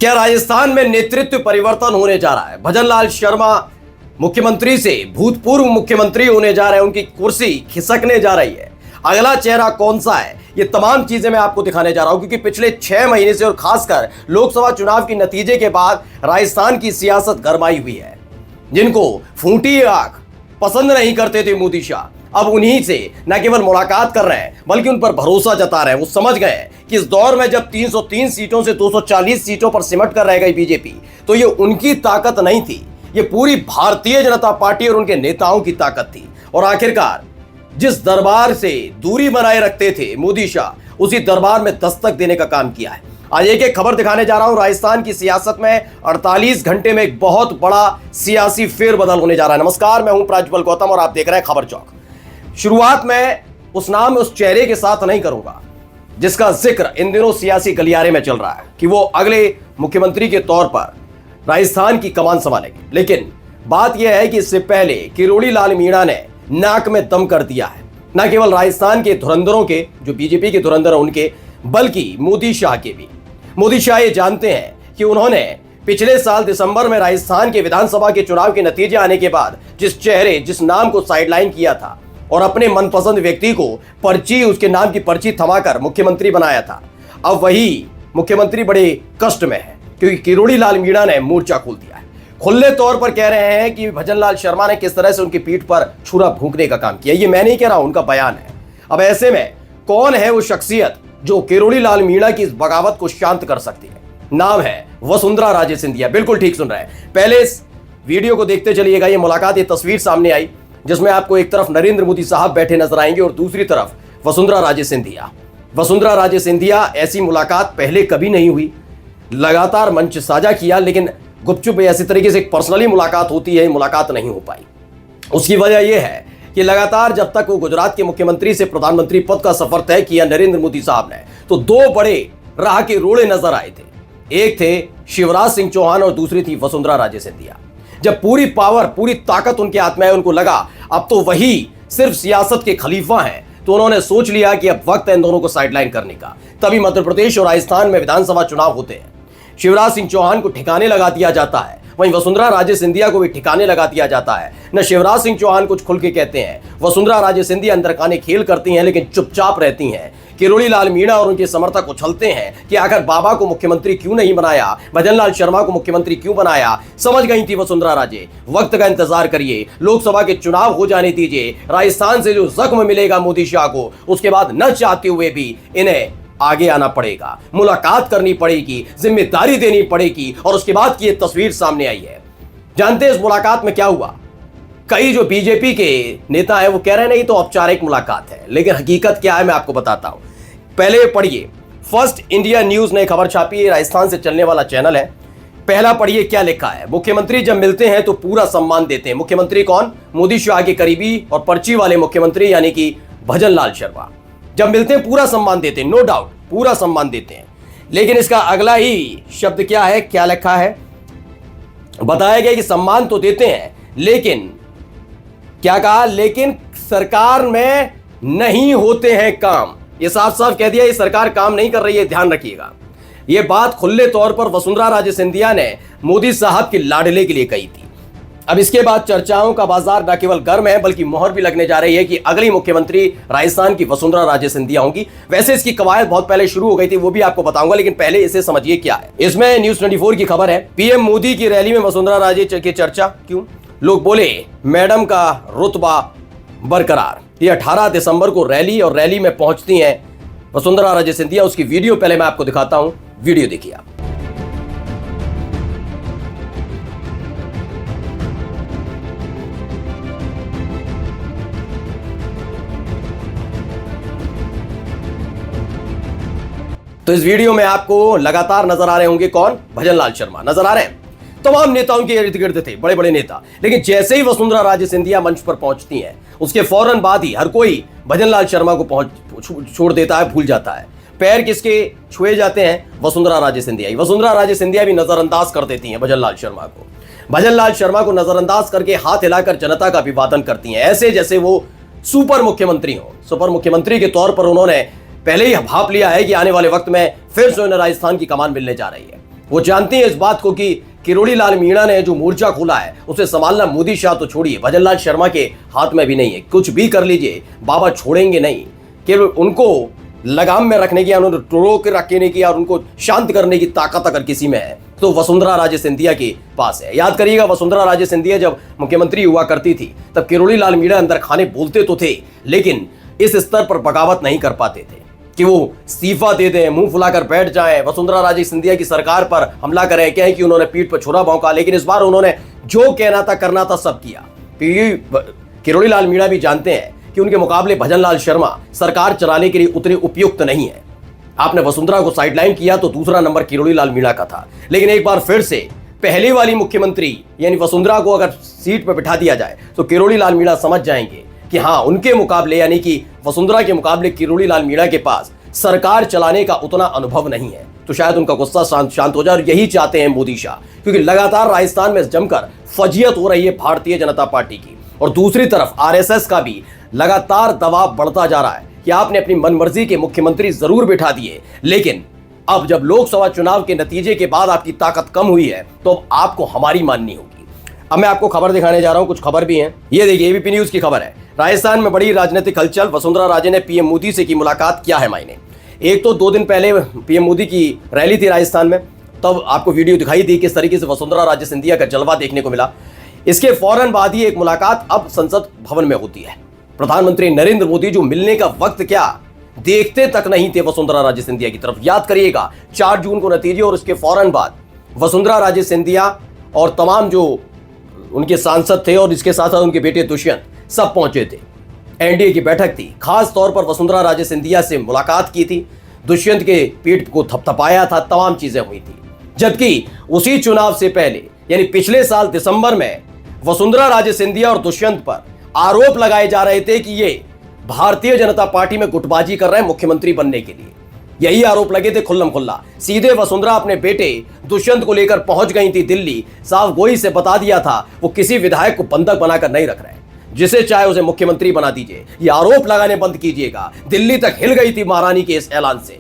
क्या राजस्थान में नेतृत्व परिवर्तन होने जा रहा है? भजनलाल शर्मा मुख्यमंत्री से भूतपूर्व मुख्यमंत्री होने जा रहे हैं, उनकी कुर्सी खिसकने जा रही है। अगला चेहरा कौन सा है, ये तमाम चीजें मैं आपको दिखाने जा रहा हूं, क्योंकि पिछले 6 महीने से और खासकर लोकसभा चुनाव के नतीजे के बाद राजस्थान की सियासत गरमाई हुई है। जिनको फूटी आंख पसंद नहीं करते थे मोदी शाह, अब उन्हीं से न केवल मुलाकात कर रहे हैं बल्कि उन पर भरोसा जता रहे हैं। वो समझ गए कि इस दौर में जब 303 सीटों से 240 सीटों पर सिमट कर रह गई बीजेपी, तो ये उनकी ताकत नहीं थी, ये पूरी भारतीय जनता पार्टी और उनके नेताओं की ताकत थी। और आखिरकार जिस दरबार से दूरी बनाए रखते थे मोदी शाह, उसी दरबार में दस्तक देने का काम किया है। आज एक खबर दिखाने जा रहा हूं। राजस्थान की सियासत में 48 घंटे में एक बहुत बड़ा सियासी फेरबदल होने जा रहा है। नमस्कार, मैं हूं प्राज्वल गौतम और आप देख रहे हैं खबर चौक। शुरुआत में उस नाम उस चेहरे के साथ नहीं करूंगा जिसका जिक्र इन दिनों सियासी गलियारे में चल रहा है कि वो अगले मुख्यमंत्री के तौर पर राजस्थान की कमान संभालेंगे। लेकिन बात यह है कि इससे पहले किरोड़ी लाल मीणा ने नाक में दम कर दिया है, न केवल राजस्थान के धुरंधरों के, जो बीजेपी के धुरंधर हैं उनके, बल्कि मोदी शाह के भी। मोदी शाह ये जानते हैं कि उन्होंने पिछले साल दिसंबर में राजस्थान के विधानसभा के चुनाव के नतीजे आने के बाद जिस चेहरे, जिस नाम को साइडलाइन किया था और अपने मनपसंद व्यक्ति को पर्ची, उसके नाम की पर्ची थमाकर मुख्यमंत्री बनाया था, अब वही मुख्यमंत्री बड़े कष्ट में है, क्योंकि किरोड़ी लाल मीणा ने मोर्चा खोल दिया है। खुले तौर पर कह रहे हैं कि भजनलाल शर्मा ने किस तरह से उनकी पीठ पर छुरा फूंकने का काम किया। ये मैं नहीं कह रहा हूं, उनका बयान है। अब ऐसे में कौन है वो शख्सियत जो किरोड़ी लाल मीणा की इस बगावत को शांत कर सकती है? नाम है वसुंधरा राजे सिंधिया। बिल्कुल ठीक सुन रहे हैं। पहले इस वीडियो को देखते चलिएगा। ये मुलाकात, ये तस्वीर सामने आई जिसमें आपको एक तरफ नरेंद्र मोदी साहब बैठे नजर आएंगे और दूसरी तरफ वसुंधरा राजे सिंधिया। वसुंधरा राजे सिंधिया, ऐसी मुलाकात पहले कभी नहीं हुई। लगातार मंच साझा किया, लेकिन गुपचुप ऐसी तरीके से एक पर्सनली मुलाकात होती है, मुलाकात नहीं हो पाई। उसकी वजह यह है कि लगातार जब तक वो गुजरात के मुख्यमंत्री से प्रधानमंत्री पद का सफर तय किया नरेंद्र मोदी साहब ने, तो 2 बड़े राह के रोड़े नजर आए थे। एक थे शिवराज सिंह चौहान और दूसरी थी वसुंधरा राजे सिंधिया। जब पूरी पावर, पूरी ताकत उनके हाथ में है, उनको लगा अब तो वही सिर्फ सियासत के खलीफा हैं, तो उन्होंने सोच लिया कि अब वक्त है इन दोनों को साइडलाइन करने का। तभी मध्य प्रदेश और राजस्थान में विधानसभा चुनाव होते हैं। शिवराज सिंह चौहान को ठिकाने लगा दिया जाता है, वहीं वसुंधरा राजे सिंधिया को भी ठिकाने लगा दिया जाता है। न शिवराज सिंह चौहान कुछ खुल के कहते हैं, वसुंधरा राजे सिंधिया अंदर काने खेल करती हैं, लेकिन चुपचाप रहती हैं। किरोड़ी लाल मीणा और उनके समर्थक उछलते हैं कि आखिर बाबा को मुख्यमंत्री क्यों नहीं बनाया, भजनलाल शर्मा को मुख्यमंत्री क्यों बनाया। समझ गई थी वसुंधरा राजे, वक्त का इंतजार करिए, लोकसभा के चुनाव हो जाने दीजिए, राजस्थान से जो जख्म मिलेगा मोदी शाह को, उसके बाद न चाहते हुए भी इन्हें आगे आना पड़ेगा, मुलाकात करनी पड़ेगी, जिम्मेदारी देनी पड़ेगी। और उसके बाद की ये तस्वीर सामने आई है। जानते हैं इस मुलाकात में क्या हुआ? कई जो बीजेपी के नेता हैं वो कह रहे हैं नहीं तो औपचारिक मुलाकात है, लेकिन हकीकत क्या है मैं आपको बताता हूं। पहले पढ़िए, फर्स्ट इंडिया न्यूज ने खबर छापी है, राजस्थान से चलने वाला चैनल है। पहला पढ़िए क्या लिखा है। मुख्यमंत्री जब मिलते हैं तो पूरा सम्मान देते हैं। मुख्यमंत्री कौन? मोदी शाह के करीबी और पर्ची वाले मुख्यमंत्री यानी कि भजनलाल शर्मा। जब मिलते हैं पूरा सम्मान देते हैं, नो डाउट पूरा सम्मान देते हैं। लेकिन इसका अगला ही शब्द क्या है, क्या लिखा है? बताया गया कि सम्मान तो देते हैं, लेकिन क्या कहा? लेकिन सरकार में नहीं होते हैं काम। ये साफ साफ कह दिया, ये सरकार काम नहीं कर रही है, ध्यान रखिएगा। ये बात खुले तौर पर वसुंधरा राजे सिंधिया ने मोदी साहब के लाडले के लिए कही थी। अब इसके बाद चर्चाओं का बाजार न केवल गर्म है, बल्कि मोहर भी लगने जा रही है कि अगली मुख्यमंत्री राजस्थान की वसुंधरा राजे सिंधिया होंगी। वैसे इसकी कवायद बहुत पहले शुरू हो गई थी, वो भी आपको बताऊंगा, लेकिन पहले इसे समझिए क्या है। इसमें न्यूज 24 की खबर है, पीएम मोदी की रैली में वसुंधरा राजे की चर्चा क्यों? लोग बोले मैडम का रुतबा बरकरार। ये 18 दिसंबर को रैली, और रैली में पहुंचती हैं वसुंधरा राजे सिंधिया। उसकी वीडियो पहले मैं आपको दिखाता हूं, वीडियो देखिए आप। तो इस वीडियो में आपको लगातार नजर आ रहे होंगे कौन? भजनलाल शर्मा नजर आ रहे हैं। तमाम नेताओं के इर्द गिर्द थे बड़े बड़े नेता, लेकिन जैसे ही वसुंधरा राजे सिंधिया मंच पर पहुंचती हैं, उसके फौरन बाद ही हर कोई भजनलाल शर्मा को छोड़ देता है, भूल जाता है। पैर किसके छुए जाते हैं? वसुंधरा राजे सिंधिया। वसुंधरा राजे सिंधिया भी नजरअंदाज कर देती हैं भजनलाल शर्मा को। भजनलाल शर्मा को नजरअंदाज करके हाथ हिलाकर जनता का अभिवादन करती हैं, ऐसे जैसे वो सुपर मुख्यमंत्री हो। सुपर मुख्यमंत्री के तौर पर उन्होंने पहले ही भाप लिया है कि आने वाले वक्त में फिर से उन्हें राजस्थान की कमान मिलने जा रही है। वो जानती हैं इस बात को कि किरोड़ी लाल मीणा ने जो मोर्चा खोला है उसे संभालना मोदी शाह तो छोड़िए, भजनलाल शर्मा के हाथ में भी नहीं है। कुछ भी कर लीजिए, बाबा छोड़ेंगे नहीं। केवल उनको लगाम में रखने की, उन्हें रोक रखने की और उनको शांत करने की ताकत अगर किसी में है तो वसुंधरा राजे सिंधिया के पास है। याद करिएगा, वसुंधरा राजे सिंधिया जब मुख्यमंत्री हुआ करती थी तब किरोड़ी लाल मीणा अंदर खाने बोलते तो थे, लेकिन इस स्तर पर बगावत नहीं कर पाते थे कि वो इस्तीफा दे दें, मुंह फुलाकर बैठ जाएं, वसुंधरा राजे सिंधिया की सरकार पर हमला करें। कहें कि उन्होंने पीठ पर छुरा भौंका, लेकिन इस बार उन्होंने जो कहना था करना था सब किया। किरोड़ी लाल मीणा भी जानते हैं कि उनके मुकाबले भजनलाल शर्मा सरकार चलाने के लिए उतने उपयुक्त नहीं है। आपने वसुंधरा को साइडलाइन किया तो दूसरा नंबर किरोड़ी लाल मीणा का था, लेकिन एक बार फिर से पहले वाली मुख्यमंत्री यानी वसुंधरा को अगर सीट पर बिठा दिया जाए तो किरोड़ी लाल मीणा समझ जाएंगे कि हाँ, उनके मुकाबले यानी कि वसुंधरा के मुकाबले किरोड़ी लाल मीणा के पास सरकार चलाने का उतना अनुभव नहीं है। तो शायद उनका गुस्सा शांत हो जाए, और यही चाहते हैं मोदी शाह, क्योंकि लगातार राजस्थान में जमकर फजीयत हो रही है भारतीय जनता पार्टी की, और दूसरी तरफ आरएसएस का भी लगातार दबाव बढ़ता जा रहा है कि आपने अपनी मनमर्जी के मुख्यमंत्री जरूर बिठा दिए, लेकिन अब जब लोकसभा चुनाव के नतीजे के बाद आपकी ताकत कम हुई है तो अब आपको हमारी माननी होगी। अब मैं आपको खबर दिखाने जा रहा हूं, कुछ खबर भी हैं। ये देखिए, एबीपी न्यूज की खबर है, राजस्थान में बड़ी राजनीतिक हलचल, वसुंधरा राजे ने पीएम मोदी से की मुलाकात, क्या है मायने। एक तो 2 दिन पहले पीएम मोदी की रैली थी राजस्थान में, तब आपको वीडियो दिखाई दी किस तरीके से वसुंधरा राजे सिंधिया का जलवा देखने को मिला। इसके फौरन बाद ही एक मुलाकात अब संसद भवन में होती है। प्रधानमंत्री नरेंद्र मोदी जो मिलने का वक्त क्या देखते तक नहीं थे वसुंधरा राजे सिंधिया की तरफ। याद करिएगा, 4 जून को नतीजे और उसके फौरन बाद वसुंधरा राजे सिंधिया और तमाम जो उनके सांसद थे और इसके साथ साथ उनके बेटे दुष्यंत सब पहुंचे थे। एनडीए की बैठक थी, खास तौर पर वसुंधरा राजे सिंधिया से मुलाकात की थी, दुष्यंत के पीठ को थपथपाया था, तमाम चीजें हुई थी। जबकि उसी चुनाव से पहले यानी पिछले साल दिसंबर में वसुंधरा राजे सिंधिया और दुष्यंत पर आरोप लगाए जा रहे थे कि ये भारतीय जनता पार्टी में गुटबाजी कर रहे हैं मुख्यमंत्री बनने के लिए। यही आरोप लगे थे खुल्लम खुल्ला। सीधे वसुंधरा अपने बेटे दुष्यंत को लेकर पहुंच गई थी दिल्ली, साफ गोई से बता दिया था वो किसी विधायक को बंधक बनाकर नहीं रख रहे, जिसे चाहे उसे मुख्यमंत्री बना दीजिए, ये आरोप लगाने बंद कीजिएगा। दिल्ली तक हिल गई थी महारानी के इस ऐलान से,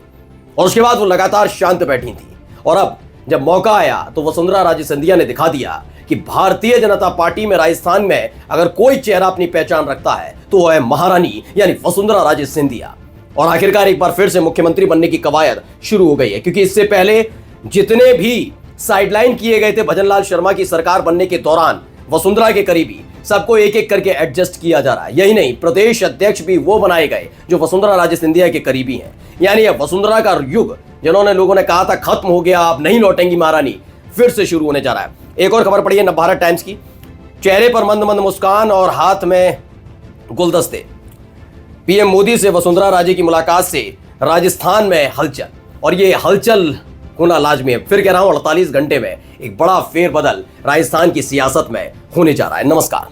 और उसके बाद वो लगातार शांत बैठी थी। और अब जब मौका आया तो वसुंधरा राजे सिंधिया ने दिखा दिया कि भारतीय जनता पार्टी में राजस्थान में अगर कोई चेहरा अपनी पहचान रखता है तो वह है महारानी यानी वसुंधरा राजे सिंधिया। और आखिरकार एक बार फिर से मुख्यमंत्री बनने की कवायद शुरू हो गई है, क्योंकि इससे पहले जितने भी साइडलाइन किए गए थे भजनलाल शर्मा की सरकार बनने के दौरान वसुंधरा के करीबी, सबको एक एक करके एडजस्ट किया जा रहा है। यही नहीं, प्रदेश अध्यक्ष भी वो बनाए गए जो वसुंधरा राजे सिंधिया के करीबी हैं। यानी अब वसुंधरा का युग, जिन्होंने लोगों ने कहा था खत्म हो गया, अब नहीं लौटेंगी महारानी, फिर से शुरू होने जा रहा है। एक और खबर पड़ी है नवभारत टाइम्स की, चेहरे पर मंद मंद मुस्कान और हाथ में गुलदस्ते। पीएम मोदी से वसुंधरा राजे की मुलाकात से राजस्थान में हलचल, और ये हलचल होना लाजमी है। फिर कह रहा हूं, 48 घंटे में एक बड़ा फेरबदल राजस्थान की सियासत में होने जा रहा है। नमस्कार।